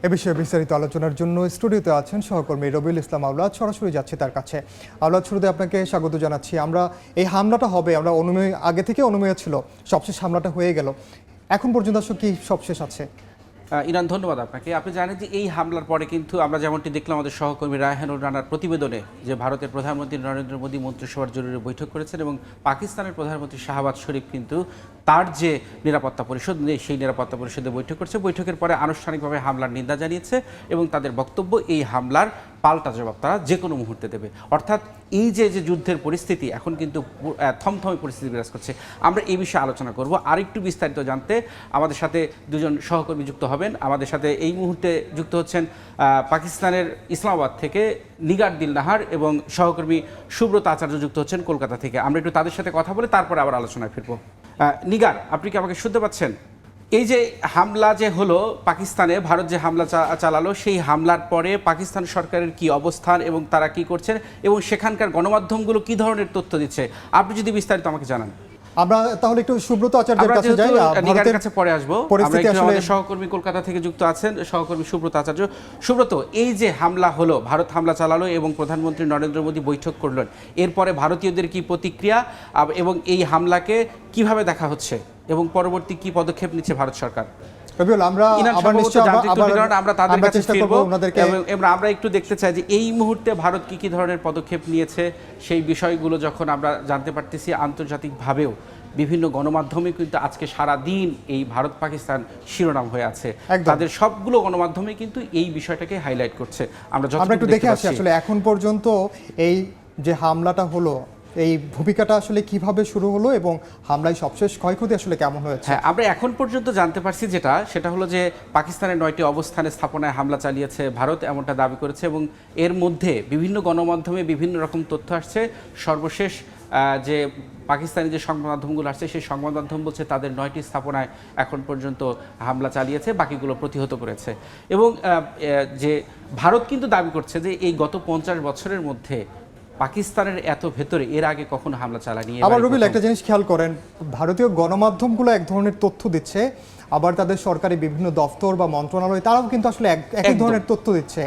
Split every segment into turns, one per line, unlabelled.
এ বিষয়ে বিস্তারিত আলোচনার জন্য স্টুডিওতে আছেন সহকর্মী রবিউল ইসলাম আওলাদ। সরাসরি যাচ্ছে তার কাছে। আওলাদ, শুরুতে আপনাকে স্বাগত জানাচ্ছি। আমরা এই হামলাটা হবে, আমরা আগে থেকে অনুমেয় ছিল, সবশেষ হামলাটা হয়ে গেল, এখন পর্যন্ত আসলে কি সবশেষ আছে?
ইরান, ধন্যবাদ আপনাকে। আপনি জানেন যে এই হামলার পরে কিন্তু আমরা যেমনটি দেখলাম আমাদের সহকর্মী রায়হানুর রানার প্রতিবেদনে, যে ভারতের প্রধানমন্ত্রী নরেন্দ্র মোদী মন্ত্রিসভার জরুরি বৈঠক করেছেন এবং পাকিস্তানের প্রধানমন্ত্রী শাহবাজ শরীফ কিন্তু তার যে নিরাপত্তা পরিষদ নেই সেই নিরাপত্তা পরিষদে বৈঠক করছে। বৈঠকের পরে আনুষ্ঠানিকভাবে হামলার নিন্দা জানিয়েছে এবং তাদের বক্তব্য এই হামলার পাল্টা জবাব তারা যে কোনো মুহূর্তে দেবে। অর্থাৎ এই যে যুদ্ধের পরিস্থিতি এখন কিন্তু থমথমে পরিস্থিতি বিরাজ করছে। আমরা এই বিষয়ে আলোচনা করব। আরেকটু বিস্তারিত জানতে আমাদের সাথে দুজন সহকর্মী যুক্ত হবেন। আমাদের সাথে এই মুহূর্তে যুক্ত হচ্ছেন পাকিস্তানের ইসলামাবাদ থেকে নিগার দিল নাহার এবং সহকর্মী সুব্রত আচার্য যুক্ত হচ্ছেন কলকাতা থেকে। আমরা একটু তাদের সাথে কথা বলে তারপরে আবার আলোচনায় ফিরবো। নিগার, আপনি কি আমাকে শুনতে পাচ্ছেন? এই যে হামলা যে হলো পাকিস্তানে, ভারত যে হামলা চালালো, সেই হামলার পরে পাকিস্তান সরকারের কি অবস্থান এবং তারা কি করছেন এবং সেখানকার গণমাধ্যমগুলো কি ধরনের তথ্য দিচ্ছে, আপনি যদি বিস্তারিত আমাকে জানান।
আমরা তাহলে একটু সুব্রত আচার্যের কাছে যাই,
নিগারের কাছে পরে আসবো। আমাদের সহকর্মী কলকাতা থেকে যুক্ত আছেন সহকর্মী সুব্রত আচার্য। সুব্রত, এই যে হামলা হলো, ভারত হামলা চালালো এবং প্রধানমন্ত্রী নরেন্দ্র মোদী বৈঠক করলেন, এরপরে ভারতীয়দের কি প্রতিক্রিয়া এবং এই হামলাকে কিভাবে দেখা হচ্ছে এবং পরবর্তী কি পদক্ষেপ নিচ্ছে ভারত সরকার? আমরা একটু দেখতে চাই যে এই মুহূর্তে ভারত কি ধরনের পদক্ষেপ নিয়েছে সেই বিষয়গুলো যখন আমরা জানতে পারতেছি। আন্তর্জাতিকভাবেও বিভিন্ন গণমাধ্যমে কিন্তু আজকে সারা দিন এই ভারত পাকিস্তান শিরোনাম হয়ে আছে, তাদের সবগুলো গণমাধ্যমে কিন্তু এই বিষয়টাকে হাইলাইট করছে। আমরা
একটু দেখে আসি আসলে এখন পর্যন্ত এই যে হামলাটা হলো, এই ভূমিকাটা আসলে কিভাবে শুরু হলো এবং হামলায় সবশেষ ক্ষয়ক্ষতি আসলে কেমন হয়েছে।
হ্যাঁ, আমরা এখন পর্যন্ত জানতে পারছি সেটা হলো যে পাকিস্তানের 9টি অবস্থানে স্থাপনায় হামলা চালিয়েছে ভারত, এমনটা দাবি করেছে এবং এর মধ্যে বিভিন্ন গণমাধ্যমে বিভিন্ন রকম তথ্য আসছে। সর্বশেষ যে পাকিস্তানি যে সংবাদ মাধ্যমগুলো আসছে সেই সংবাদ মাধ্যম বলছে তাদের 9টি স্থাপনায় এখন পর্যন্ত হামলা চালিয়েছে, বাকিগুলো প্রতিহত করেছে। এবং যে ভারত কিন্তু দাবি করছে যে এই গত 50 বছরের মধ্যে পাকিস্তানের এত ভেতরে এর আগে কখনো হামলা চালানি।
আবার রবিল, একটা জিনিস খেয়াল করেন, ভারতীয় গণমাধ্যমগুলো এক ধরনের তথ্য দিচ্ছে, আবার তাদের সরকারি বিভিন্ন দপ্তর বা মন্ত্রণালয় তারাও কিন্তু আসলে একই ধরনের তথ্য দিচ্ছে।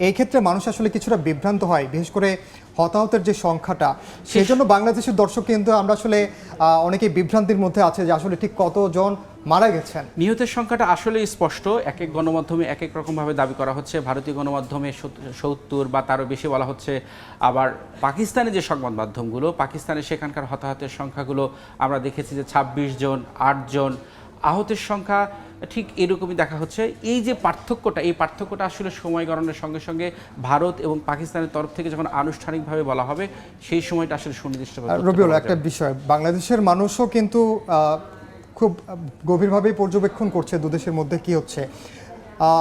এই ক্ষেত্রে মানুষ আসলে কিছুটা বিভ্রান্ত হয়, বিশেষ করে হতাহতের যে সংখ্যাটা, সেই জন্য বাংলাদেশের দর্শক কিন্তু আমরা আসলে অনেকেই বিভ্রান্তির মধ্যে আছে যে আসলে ঠিক কতজন মারা গেছেন।
নিহতের সংখ্যাটা আসলে স্পষ্ট, এক এক গণমাধ্যমে এক এক রকমভাবে দাবি করা হচ্ছে। ভারতীয় গণমাধ্যমে 70 বা তারও বেশি বলা হচ্ছে। আবার পাকিস্তানের যে সংবাদ মাধ্যমগুলো, পাকিস্তানের সেখানকার হতাহতের সংখ্যাগুলো আমরা দেখেছি যে 26 জন, 8 জন, আহতের সংখ্যা ঠিক এরকমই দেখা হচ্ছে। এই যে পার্থক্যটা, এই পার্থক্যটা আসলে সময় গণনার সঙ্গে সঙ্গে ভারত এবং পাকিস্তানের তরফ থেকে যখন আনুষ্ঠানিকভাবে বলা হবে সেই সময়টা আসলে সুনির্দিষ্ট।
রবিউল, একটা বিষয়, বাংলাদেশের মানুষও কিন্তু খুব গভীরভাবে পর্যবেক্ষণ করছে দুদেশের মধ্যে কি হচ্ছে।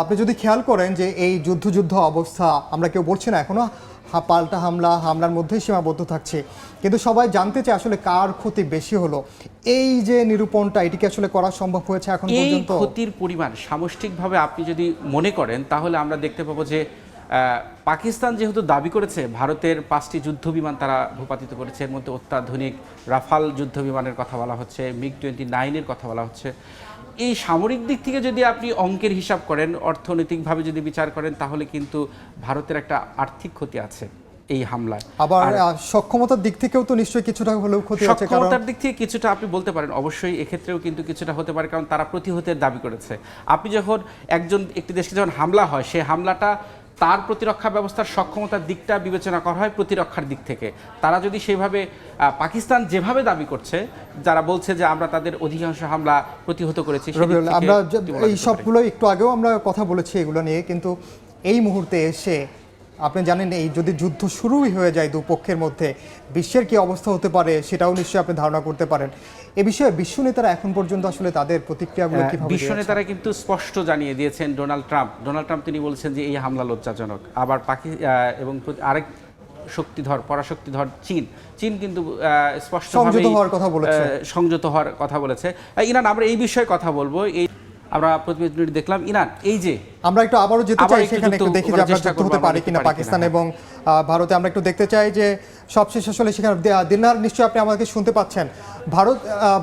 আপনি যদি খেয়াল করেন যে এই যুদ্ধ অবস্থা, আমরা কেউ বলছি না এখনো পাল্টা হামলার মধ্যেই সীমাবদ্ধ থাকছে, কিন্তু সবাই জানতে চায় আসলে কার ক্ষতি বেশি হলো। এই যে নিরূপণটা, এটিকে আসলে করা সম্ভব হয়েছে এখন পর্যন্ত?
এই ক্ষতির পরিমাণ সামষ্টিকভাবে আপনি যদি মনে করেন তাহলে আমরা দেখতে পাবো যে পাকিস্তান যেহেতু দাবি করেছে ভারতের 5টি যুদ্ধ বিমান তারা ভূপাতিত করেছে, এর মধ্যে অত্যাধুনিক রাফাল যুদ্ধ বিমানের কথা বলা হচ্ছে, MiG-29 কথা বলা হচ্ছে। এই সামরিক দিক থেকে যদি আপনি অঙ্কের হিসাব করেন, অর্থনৈতিকভাবে যদি বিচার করেন, তাহলে কিন্তু ভারতের একটা আর্থিক ক্ষতি আছে এই হামলায়।
আবার সক্ষমতার দিক থেকেও তো নিশ্চয়ই কিছুটা হলেও ক্ষতি আছে।
সক্ষমতার দিক থেকে কিছুটা আপনি বলতে পারেন, অবশ্যই এক্ষেত্রেও কিন্তু কিছুটা হতে পারে, কারণ তারা প্রতিহতের দাবি করেছে। আপনি যখন একটি দেশকে যখন হামলা হয়, সেই হামলাটা তার প্রতিরক্ষা ব্যবস্থার সক্ষমতার দিকটা বিবেচনা করা হয় প্রতিরক্ষার দিক থেকে। তারা যদি সেভাবে পাকিস্তান যেভাবে দাবি করছে, যারা বলছে যে আমরা তাদের অধিকাংশ হামলা প্রতিহত করেছি,
আমরা এই সবগুলো একটু আগেও আমরা কথা বলেছি এগুলো নিয়ে, কিন্তু এই মুহূর্তে এসে আপনি জানেন এই যদি যুদ্ধ শুরুই হয়ে যায় দুপক্ষের মধ্যে, বিশ্বের কি অবস্থা হতে পারে সেটাও নিশ্চয়ই আপনি ধারণা করতে পারেন। এ বিষয়ে বিশ্ব নেতারা এখন পর্যন্ত আসলে তাদের প্রতিক্রিয়াগুলো কিভাবে?
বিশ্ব নেতারা কিন্তু স্পষ্ট জানিয়ে দিয়েছেন। ডোনাল্ড ট্রাম্প তিনি বলছেন যে এই হামলা লজ্জাজনক। আবার এবং আরেক পরাশক্তিধর চীন কিন্তু স্পষ্ট
সংযত হওয়ার কথা বলেছে।
ইরান, আমরা এই বিষয়ে কথা বলবো। আমরা প্রতিবেদনটি দেখলাম। ইনান, এই যে
আমরা একটু আবারও যেতে
আবার
চাই
একটু
সেখানে,
যুক্ত
একটু দেখি যে
করার
আমরা
চেষ্টা
যুক্ত
করবো,
হতে
আমরা
পারি
দেখতে
কিনা
পারি
পাকিস্তান
কিনা।
এবং ভারতে। আমরা একটু দেখতে চাই যে সবশেষ আসলে সেখানে দিলনার, নিশ্চয়ই আপনি আমাকে শুনতে পাচ্ছেন।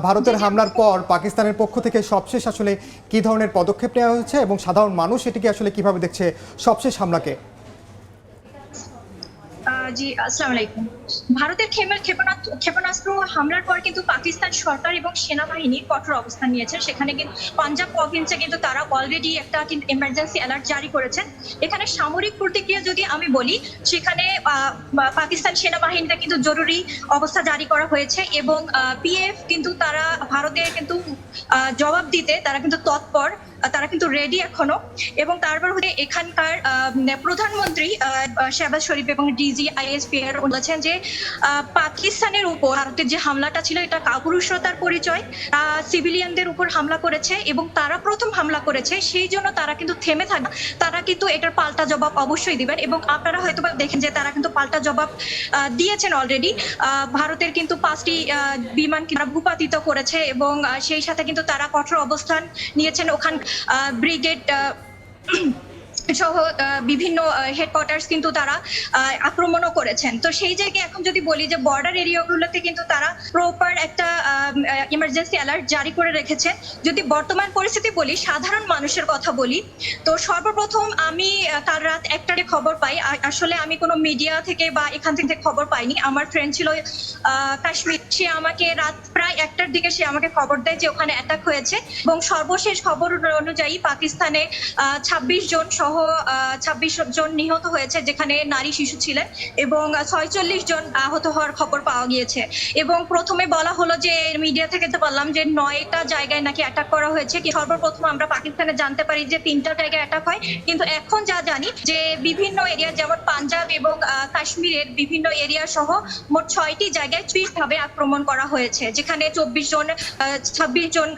ভারতের হামলার পর পাকিস্তানের পক্ষ থেকে সবশেষ আসলে কি ধরনের পদক্ষেপ নেওয়া হয়েছে এবং সাধারণ মানুষ এটিকে আসলে কিভাবে দেখছে সবশেষ হামলাকে?
জি, আসসালামু আলাইকুম। ভারতের ক্ষেপণাস্ত্র হামলার পর কিন্তু পাকিস্তান সরকার এবং সেনাবাহিনী কঠোর অবস্থান নিয়েছে। সেখানে কিন্তু পাঞ্জাব প্রভিন্সে কিন্তু তারা অলরেডি একটা কিন্তু এমার্জেন্সি অ্যালার্ট জারি করেছেন। এখানে সামরিক প্রতিক্রিয়া যদি আমি বলি, সেখানে পাকিস্তান সেনাবাহিনীতে কিন্তু জরুরি অবস্থা জারি করা হয়েছে এবং পিএফ কিন্তু তারা ভারতের কিন্তু জবাব দিতে তারা কিন্তু তৎপর, তারা কিন্তু রেডি এখনো। এবং তারপর হচ্ছে এখানকার প্রধানমন্ত্রী শেহবাজ শরীফ এবং ডিজি আইএসপিআর বলেছেন যে পাকিস্তানের উপর ভারতের যে হামলাটা ছিল এটা কাপুরুষতার পরিচয়। সিভিলিয়ানদের উপর হামলা করেছে এবং তারা প্রথম হামলা করেছে, সেই জন্য তারা কিন্তু থেমে থাকে, তারা কিন্তু এটার পাল্টা জবাব অবশ্যই দিবেন। এবং আপনারা হয়তো দেখেন যে তারা কিন্তু পাল্টা জবাব দিয়েছেন অলরেডি। ভারতের কিন্তু 5টি বিমান ভূপাতিত করেছে এবং সেই সাথে কিন্তু তারা কঠোর অবস্থান নিয়েছেন। ওখান ব্রিগেড সহ বিভিন্ন হেডকোয়ার্টার্স কিন্তু তারা আক্রমণও করেছেন। তো সেই জায়গায় এখন যদি বলি যে বর্ডার এরিয়াগুলোতে কিন্তু তারা প্রপার একটা ইমার্জেন্সি অ্যালার্ট জারি করে রেখেছে। যদি বর্তমান পরিস্থিতি বলি, সাধারণ মানুষের কথা বলি, তো সর্বপ্রথম আমি কাল রাত 1টায় খবর পাই। আসলে আমি কোনো মিডিয়া থেকে বা এখান থেকে খবর পাইনি। আমার ফ্রেন্ড ছিল কাশ্মীর, সে আমাকে রাত প্রায় 1টার দিকে সে আমাকে খবর দেয় যে ওখানে অ্যাটাক হয়েছে এবং সর্বশেষ খবর অনুযায়ী পাকিস্তানে 26 জন সহ 26 জন নিহত হয়েছে, যেখানে নারী শিশু ছিলেন এবং 46 জন আহত হওয়ার খবর পাওয়া গিয়েছে। এবং প্রথমে বলা হলো যে মিডিয়া থেকে তো বললাম যে 9টা জায়গায় নাকি অ্যাটাক করা হয়েছে। সর্বপ্রথম আমরা পাকিস্তানে জানতে পারি যে 3টা জায়গায় অ্যাটাক হয়, কিন্তু এখন যা জানি যে বিভিন্ন এরিয়া যেমন পাঞ্জাব এবং কাশ্মীরের বিভিন্ন এরিয়া সহ মোট 6টি জায়গায় ভাবে আক্রমণ করা হয়েছে, যেখানে 26 জন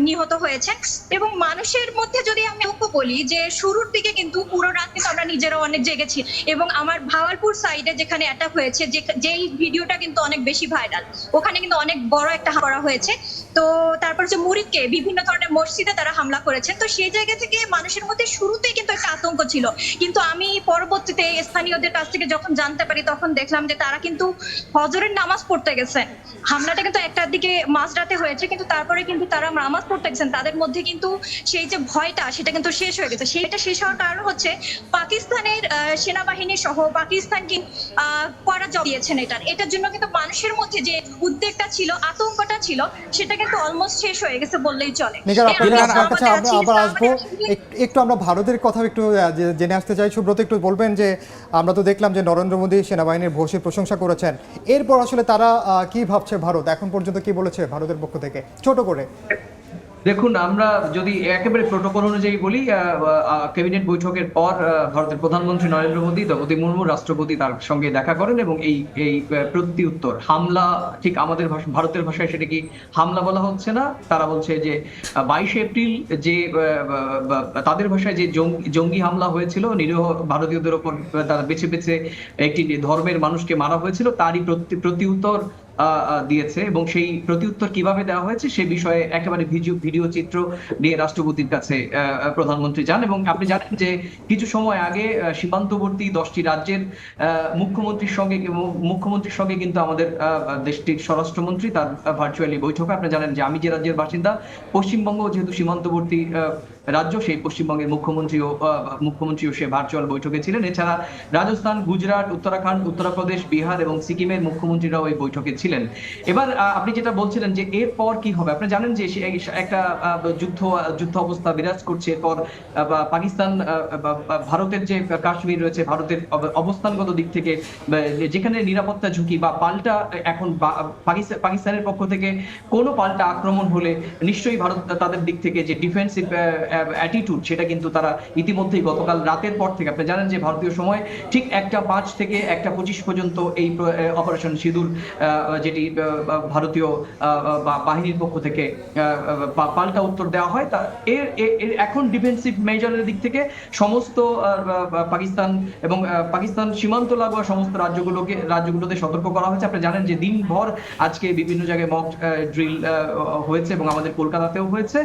নিহত হয়েছে। এবং মানুষের মধ্যে যদি আমি বলি যে শুরুর দিকে কিন্তু পুরো রাত কিন্তু আমরা নিজেরা অনেক জেগেছি এবং আমার ভাওয়ালপুর সাইডে যেখানে অ্যাটাক হয়েছে, যেই ভিডিওটা কিন্তু অনেক বেশি ভাইরাল, ওখানে কিন্তু অনেক বড় একটা করা হয়েছে। তো তারপর যে মুরিদকে বিভিন্ন ধরনের মসজিদে তারা হামলা করেছেন। তো সেই জায়গা থেকে মানুষের মধ্যে শুরুতেই কিন্তু একটা আতঙ্ক ছিল, কিন্তু আমি পরবর্তীতে স্থানীয়দের কাছ থেকে যখন জানতে পারি তখন দেখলাম যে তারা কিন্তু ফজরের নামাজ পড়তে গেছেন। হামলাটা কিন্তু 1টার দিকে মাঝরাতে হয়েছে, কিন্তু তারপরে কিন্তু তারা নামাজ পড়তে গেছেন। তাদের মধ্যে কিন্তু সেই যে ভয়টা সেটা কিন্তু শেষ হয়ে গেছে। সেটা শেষ হওয়ার কারণ হচ্ছে পাকিস্তানের সেনাবাহিনী সহ পাকিস্তান কিন্তু কড়া জবাব দিয়েছেন। এটার জন্য কিন্তু মানুষের মধ্যে যে উদ্বেগটা ছিল, আতঙ্কটা ছিল, সেটা কিন্তু অলমোস্ট শেষ হয়ে গেছে বললেই চলে।
নিগার, আপনার কাছে আবার আসবো। একটু আমরা ভারতের কথা একটু জেনে আসতে চাই। সুব্রত, একটু বলবেন যে আমরা তো দেখলাম যে নরেন্দ্র মোদী সেনাবাহিনীর ভূয়সী প্রশংসা করেছেন, এরপর আসলে তারা কি ভাবছে, ভারত এখন পর্যন্ত কি বলেছে ভারতের পক্ষ থেকে, ছোট করে?
দেখুন, আমরা যদি একেবারে প্রোটোকল অনুযায়ী বলি, ক্যাবিনেট বৈঠকের পর ভারতের প্রধানমন্ত্রী নরেন্দ্র মোদী, দ্রৌপদী মুর্মু রাষ্ট্রপতি তার সঙ্গে দেখা করেন এবং এই প্রতি উত্তর হামলা, ঠিক আমাদের ভারতের ভাষায় সেটা কি হামলা বলা হচ্ছে না, তারা বলছে যে 22 এপ্রিল যে তাদের ভাষায় যে জঙ্গি হামলা হয়েছিল, নিরীহ ভারতীয়দের ওপর তারা বেছে বেছে একটি ধর্মের মানুষকে মারা হয়েছিল, তারই প্রতি উত্তর দিয়েছে। এবং সেই প্রতিউত্তর কিভাবে দেওয়া হয়েছে সে বিষয়ে একেবারে ভিডিও চিত্র নিয়ে রাষ্ট্রপতির কাছে প্রধানমন্ত্রী যান। এবং আপনি জানেন যে কিছু সময় আগে সীমান্তবর্তী 10টি রাজ্যের মুখ্যমন্ত্রীর সঙ্গে কিন্তু আমাদের দেশটির স্বরাষ্ট্রমন্ত্রী তার ভার্চুয়ালি বৈঠক। আপনি জানেন যে আমি যে রাজ্যের বাসিন্দা, পশ্চিমবঙ্গ যেহেতু সীমান্তবর্তী রাজ্য, সেই পশ্চিমবঙ্গের মুখ্যমন্ত্রীও সে ভার্চুয়াল বৈঠকে ছিলেন। এছাড়া রাজস্থান, গুজরাট, উত্তরাখণ্ড, উত্তরপ্রদেশ, বিহার এবং সিকিমের মুখ্যমন্ত্রীরাও এই বৈঠকে ছিলেন। এবার আপনি যেটা বলছিলেন যে এরপর কি হবে, আপনি জানেন যে একটা যুদ্ধ অবস্থা বিরাজ করছে। এরপর পাকিস্তান, ভারতের যে কাশ্মীর রয়েছে, ভারতের অবস্থানগত দিক থেকে যেখানে নিরাপত্তা ঝুঁকি বা পাল্টা এখন পাকিস্তানের পক্ষ থেকে কোনো পাল্টা আক্রমণ হলে নিশ্চয়ই ভারত তাদের দিক থেকে যে ডিফেন্সিভ অ্যাটিটিউড সেটা কিন্তু তারা ইতিমধ্যেই গতকাল রাতের পর থেকে, আপনি জানেন যে ভারতীয় সময় ঠিক 1টা 5 থেকে 1টা 25 পর্যন্ত এই অপারেশন সিঁদুর যেটি ভারতীয় বাহিনীর পক্ষ থেকে পাল্টা উত্তর দেওয়া হয়, তা এর এখন ডিফেন্সিভ মেজারের দিক থেকে সমস্ত পাকিস্তান এবং পাকিস্তান সীমান্ত লাগোয়া সমস্ত রাজ্যগুলোতে সতর্ক করা হয়েছে। আপনি জানেন যে দিনভর আজকে বিভিন্ন জায়গায় মক ড্রিল হয়েছে এবং আমাদের কলকাতাতেও হয়েছে।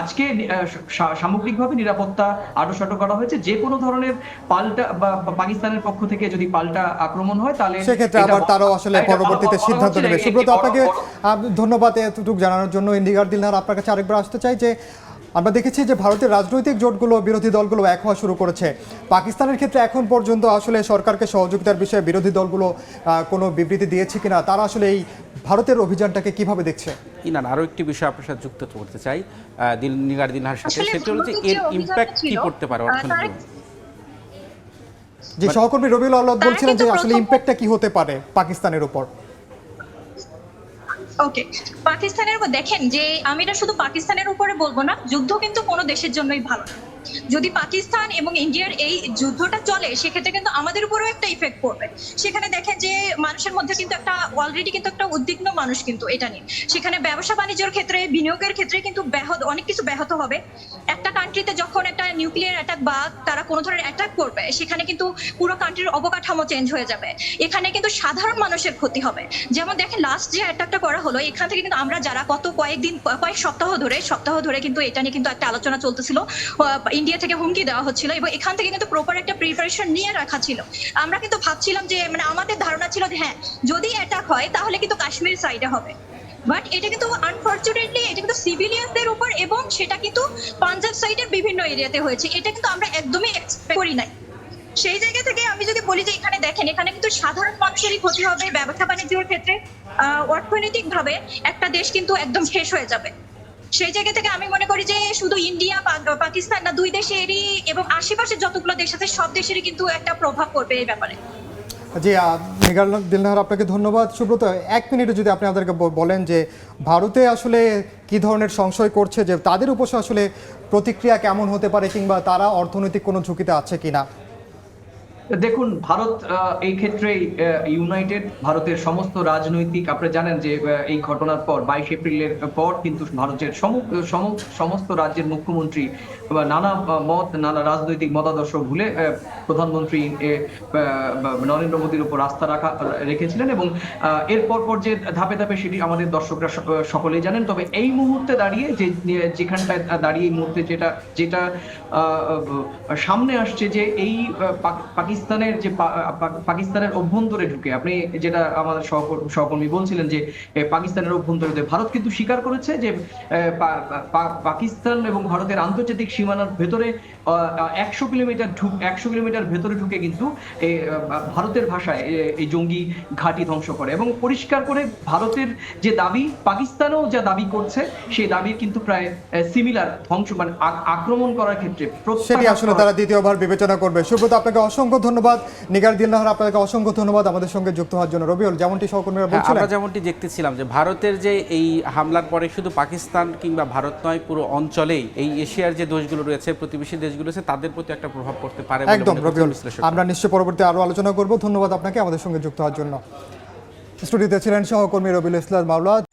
আজকে সামগ্রিকভাবে নিরাপত্তা আঁটসাঁট করা হয়েছে। যে কোনো ধরনের পাল্টা বা পাকিস্তানের পক্ষ থেকে যদি পাল্টা আক্রমণ হয় তাহলে
সেক্ষেত্রে আবার তারাও আসলে পরবর্তীতে সিদ্ধান্ত নেবে। সুব্রত, আপনাকে ধন্যবাদ এতটুকু জানানোর জন্য। নিগার দিলনার, আপনার কাছে আরেকবার আসতে চাই যে আমরা দেখেছি যে ভারতের রাজনৈতিক জোটগুলো, বিরোধী দলগুলো এক হওয়া শুরু করেছে। পাকিস্তানের ক্ষেত্রে এখন পর্যন্ত আসলে সরকারকে সহযোগিতার বিষয়ে বিরোধী দলগুলো কোনো বিবৃতি দিয়েছে কিনা, তারা আসলে এই ভারতের অভিযানটাকে কিভাবে দেখছে?
ইনান, আরও একটি বিষয় আপনার সাথে যুক্ত করতে চাই নিগার দিলহার সাথে,
আসলে
সেটা হলো যে
ভারতের
এর
যে
ইম্প্যাক্ট কি
অভিযানটা
করতে পারে
ছিল,
অর্থনীতি?
যে সহকর্মী রবিউল আহ্লাদ
তারা
বলছিলেন যে
কিন্তু
আসলে ইম্প্যাক্টটা কি হতে পারে পাকিস্তানের উপর।
ওকে, পাকিস্তানের উপর দেখেন যে আমি এটা শুধু পাকিস্তানের উপরে বলবো না, যুদ্ধ কিন্তু কোনো দেশের জন্যই ভালো না। যদি পাকিস্তান এবং ইন্ডিয়ার এই যুদ্ধটা চলে সেক্ষেত্রে কিন্তু আমাদের উপরেও একটা ইফেক্ট পড়বে। সেখানে দেখেন যে মানুষের মধ্যে কিন্তু একটা অলরেডি কিন্তু একটা উদ্বিগ্ন মানুষ কিন্তু এটা নিয়ে। সেখানে ব্যবসা বাণিজ্যের ক্ষেত্রে, বিনিয়োগের ক্ষেত্রে কিন্তু অনেক কিছু ব্যাহত হবে। একটা কান্ট্রিতে যখন একটা নিউক্লিয়ার অ্যাটাক বা তারা কোনো ধরনের অ্যাটাক করবে, সেখানে কিন্তু পুরো কান্ট্রির অবকাঠামো চেঞ্জ হয়ে যাবে। এখানে কিন্তু সাধারণ মানুষের ক্ষতি হবে। যেমন দেখেন লাস্ট যে অ্যাটাকটা করা হলো, এখান থেকে কিন্তু আমরা যারা কয়েক সপ্তাহ ধরে কিন্তু এটা নিয়ে কিন্তু একটা আলোচনা চলতেছিল, ইন্ডিয়া থেকে হুমকি দেওয়া হচ্ছিল এবং এখান থেকে কিন্তু প্রপার একটা প্রিপারেশন নিয়ে রাখা ছিল। আমরা কিন্তু ভাবছিলাম যে মানে আমাদের ধারণা ছিল যে হ্যাঁ, যদি অ্যাটাক হয় তাহলে কিন্তু কাশ্মীর সাইডে হবে। বাট এটা কিন্তু আনফরচুনেটলি এটা কিন্তু সিভিলিয়ানদের উপর এবং সেটা কিন্তু পাঞ্জাব সাইডের বিভিন্ন এরিয়াতে হয়েছে। এটা কিন্তু আমরা একদমই এক্সপেক্ট করি নাই। সেই জায়গা থেকে আমি যদি বলি যে এখানে দেখেন, এখানে কিন্তু সাধারণ মানুষেরই ক্ষতি হবে। ব্যবসা বাণিজ্যের ক্ষেত্রে, অর্থনৈতিক ভাবে একটা দেশ কিন্তু একদম শেষ হয়ে যাবে। সেই জায়গা থেকে আমি মনে করি যে শুধু ইন্ডিয়া পাকিস্তান না, দুই দেশেরই এবং আশেপাশে যতগুলো দেশ আছে সব দেশেরই কিন্তু একটা প্রভাব পড়বে এই ব্যাপারে।
জি, নিগার দিলনার, আপনাকে ধন্যবাদ। সুব্রত, 1 মিনিটে যদি আপনি আমাদেরকে বলেন যে ভারতে আসলে কি ধরনের সংশয় করছে, যে তাদের উপর আসলে প্রতিক্রিয়া কেমন হতে পারে, কিংবা তারা অর্থনৈতিক কোনো ঝুঁকিতে আছে কিনা?
দেখুন, ভারত এই ক্ষেত্রে ইউনাইটেড। ভারতের সমস্ত রাজনৈতিক, আপনারা জানেন যে এই ঘটনার পর 22 এপ্রিলের পর কিন্তু ভারতের সমস্ত রাজ্যের মুখ্যমন্ত্রী নানা নানা রাজনৈতিক মতাদর্শ ভুলে প্রধানমন্ত্রী নরেন্দ্র মোদীর উপর আস্থা রেখেছিলেন এবং এর পর যে ধাপে ধাপে সেটি আমাদের দর্শকরা সকলেই জানেন। তবে এই মুহূর্তে দাঁড়িয়ে যেখানটায় দাঁড়িয়ে এই মুহূর্তে যেটা সামনে আসছে, যে এই পাকিস্তানের অভ্যন্তরে ঢুকে, আপনি যেটা আমাদের সহকর্মী বলছিলেন যে পাকিস্তানের অভ্যন্তরে ভারত কিন্তু স্বীকার করেছে যে পাকিস্তান এবং ভারতের আন্তর্জাতিক সীমানার ভেতরে 100 কিলোমিটার ভেতরে ঢুকে কিন্তু ভারতের ভাষায় এই জঙ্গি ঘাঁটি ধ্বংস করে এবং পরিষ্কার করে ভারতের যে দাবি, পাকিস্তানও যা দাবি করছে সেই দাবির কিন্তু প্রায় সিমিলার ধ্বংস, মানে আক্রমণ করার ক্ষেত্রে
সেটি আসলে তারা দ্বিতীয়বার বিবেচনা করবে। সুব্রত, আপনাকে অসংখ্য ধন্যবাদ। নিগার দিলনার, আপনাকে অসংখ্য ধন্যবাদ আমাদের সঙ্গে যুক্ত হওয়ার জন্য। রবিউল, যেমনটি সহকর্মীরা বলছিলেন,
আমরা যেমনটি দেখতেছিলাম যে ভারতের যে এই হামলার পরে শুধু পাকিস্তান কিংবা ভারত নয়, পুরো অঞ্চলেই এই এশিয়ার যে দেশগুলো রয়েছে, প্রতিবেশী দেশগুলো আছে, তাদের প্রতি একটা প্রভাব পড়তে পারে বলে
একদম
মনে করছেন
রবিউল।
বিশ্লেষকরা।
আমরা নিশ্চয়ই পরবর্তী আরো আলোচনা করব। ধন্যবাদ আপনাকে আমাদের সঙ্গে যুক্ত হওয়ার জন্য। স্টুডিওতে ছিলেন সহকর্মী রবিউল ইসলাম মাওলা।